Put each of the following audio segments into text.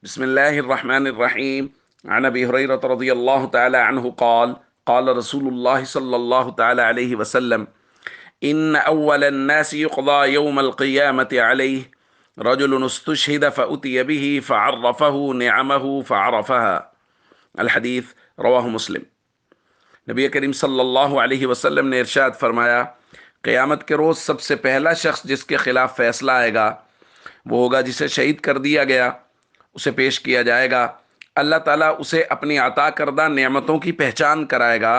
بسم الله الرحمن الرحيم. عن أبي هريرة رضي الله تعالى عنه قال قال رسول الله صلى الله تعالى عليه وسلم: إن أول الناس يقضى يوم القيامة عليه رجل استشهد فأتي به فعرفه نعمه فعرفها. الحدیث رواہ مسلم۔ نبی کریم صلی اللہ علیہ وسلم نے ارشاد فرمایا، قیامت کے روز سب سے پہلا شخص جس کے خلاف فیصلہ آئے گا وہ ہوگا جسے شہید کر دیا گیا۔ اسے پیش کیا جائے گا، اللہ تعالیٰ اسے اپنی عطا کردہ نعمتوں کی پہچان کرائے گا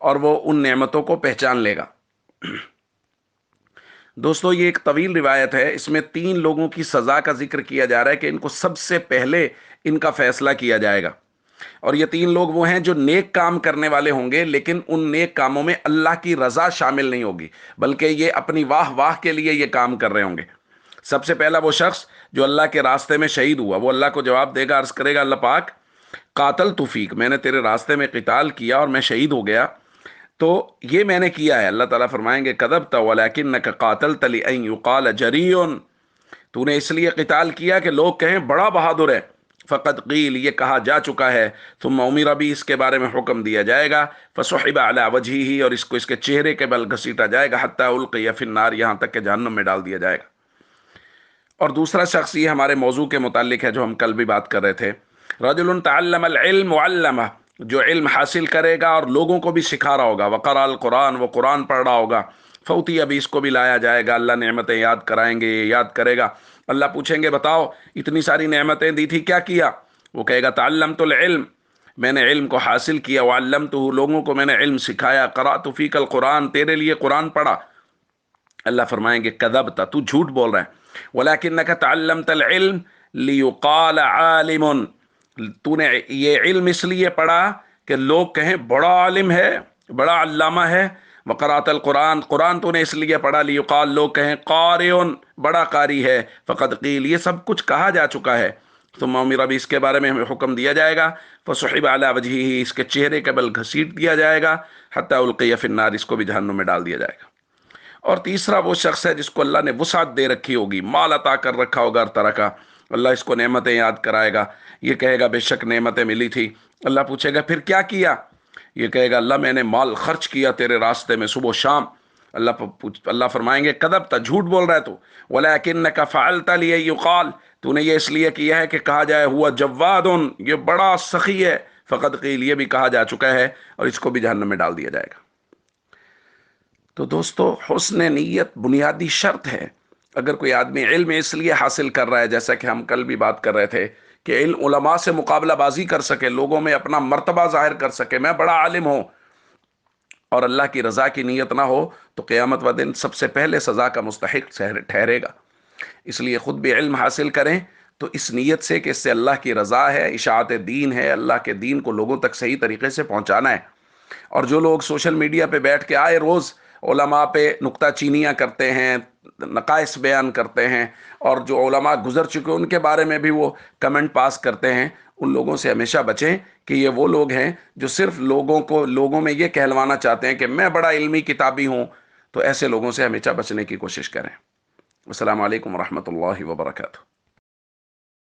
اور وہ ان نعمتوں کو پہچان لے گا۔ دوستو، یہ ایک طویل روایت ہے، اس میں 3 لوگوں کی سزا کا ذکر کیا جا رہا ہے کہ ان کو سب سے پہلے ان کا فیصلہ کیا جائے گا، اور یہ 3 لوگ وہ ہیں جو نیک کام کرنے والے ہوں گے، لیکن ان نیک کاموں میں اللہ کی رضا شامل نہیں ہوگی، بلکہ یہ اپنی واہ واہ کے لیے یہ کام کر رہے ہوں گے۔ سب سے پہلا وہ شخص جو اللہ کے راستے میں شہید ہوا، وہ اللہ کو جواب دے گا، عرض کرے گا، اللہ پاک قاتل توفیق، میں نے تیرے راستے میں قتال کیا اور میں شہید ہو گیا، تو یہ میں نے کیا ہے۔ اللہ تعالیٰ فرمائیں گے، کذبت ولکنک قاتلت لأن یقال جریء، تو نے اس لیے قتال کیا کہ لوگ کہیں بڑا بہادر ہے۔ فقد قیل، یہ کہا جا چکا ہے۔ ثم امر بھی، اس کے بارے میں حکم دیا جائے گا۔ فسحب علی وجہہ، اور اس کو اس کے چہرے کے بل گھسیٹا جائے گا، حتی القی فی النار، یہاں تک کہ جہنم میں ڈال دیا جائے گا۔ اور دوسرا شخص، یہ ہمارے موضوع کے متعلق ہے جو ہم کل بھی بات کر رہے تھے، رجل تعلم العلم وعلمہ، جو علم حاصل کرے گا اور لوگوں کو بھی سکھا رہا ہوگا، وقرأ القرآن، وہ قرآن پڑھ رہا ہوگا، فوتی، ابھی اس کو بھی لایا جائے گا، اللہ نعمتیں یاد کرائیں گے، یہ یاد کرے گا، اللہ پوچھیں گے بتاؤ اتنی ساری نعمتیں دی تھی کیا کیا؟ وہ کہے گا تعلمت العلم، میں نے علم کو حاصل کیا، وعلمتہ، لوگوں کو میں نے علم سکھایا، قرأت فیک القرآن، تیرے لیے قرآن پڑھا۔ اللہ فرمائیں گے کذبت، تو جھوٹ بول رہا ہے، ولکنک تعلمت العلم لیقال عالم، تو نے یہ علم اس لیے پڑھا کہ لوگ کہیں بڑا عالم ہے، بڑا علامہ ہے۔ وقرأت القرآن، قرآن تو نے اس لیے پڑھا لیقال، لوگ کہیں قارئ، بڑا قاری ہے۔ فقد قیل، یہ سب کچھ کہا جا چکا ہے۔ ثم امر بھی، اس کے بارے میں ہمیں حکم دیا جائے گا۔ فسحب علی وجہہ، اس کے چہرے کے بل گھسیٹ دیا جائے گا، حتی القی فی النار، اس کو بھی جہنم میں ڈال دیا جائے گا۔ اور تیسرا وہ شخص ہے جس کو اللہ نے وسعت دے رکھی ہوگی، مال عطا کر رکھا ہوگا ہر طرح کا، اللہ اس کو نعمتیں یاد کرائے گا، یہ کہے گا بے شک نعمتیں ملی تھی۔ اللہ پوچھے گا پھر کیا کیا؟ یہ کہے گا اللہ میں نے مال خرچ کیا تیرے راستے میں صبح و شام۔ اللہ فرمائیں گے کذبت، جھوٹ بول رہا ہے تو، ولکنک فعلت لیقال، تو نے یہ اس لیے کیا ہے کہ کہا جائے ہوا جواد، یہ بڑا سخی ہے۔ فقد قیل، یہ بھی کہا جا چکا ہے، اور اس کو بھی جہنم میں ڈال دیا جائے گا۔ تو دوستو، حسن نیت بنیادی شرط ہے۔ اگر کوئی آدمی علم اس لیے حاصل کر رہا ہے، جیسا کہ ہم کل بھی بات کر رہے تھے، کہ علم علماء سے مقابلہ بازی کر سکے، لوگوں میں اپنا مرتبہ ظاہر کر سکے، میں بڑا عالم ہوں، اور اللہ کی رضا کی نیت نہ ہو، تو قیامت و دن سب سے پہلے سزا کا مستحق ٹھہرے گا۔ اس لیے خود بھی علم حاصل کریں تو اس نیت سے کہ اس سے اللہ کی رضا ہے، اشاعت دین ہے، اللہ کے دین کو لوگوں تک صحیح طریقے سے پہنچانا ہے۔ اور جو لوگ سوشل میڈیا پہ بیٹھ کے آئے روز علماء پہ نکتہ چینیاں کرتے ہیں، نقائص بیان کرتے ہیں، اور جو علماء گزر چکے ان کے بارے میں بھی وہ کمنٹ پاس کرتے ہیں، ان لوگوں سے ہمیشہ بچیں کہ یہ وہ لوگ ہیں جو صرف لوگوں میں یہ کہلوانا چاہتے ہیں کہ میں بڑا علمی کتابی ہوں۔ تو ایسے لوگوں سے ہمیشہ بچنے کی کوشش کریں۔ السلام علیکم ورحمۃ اللہ وبرکاتہ۔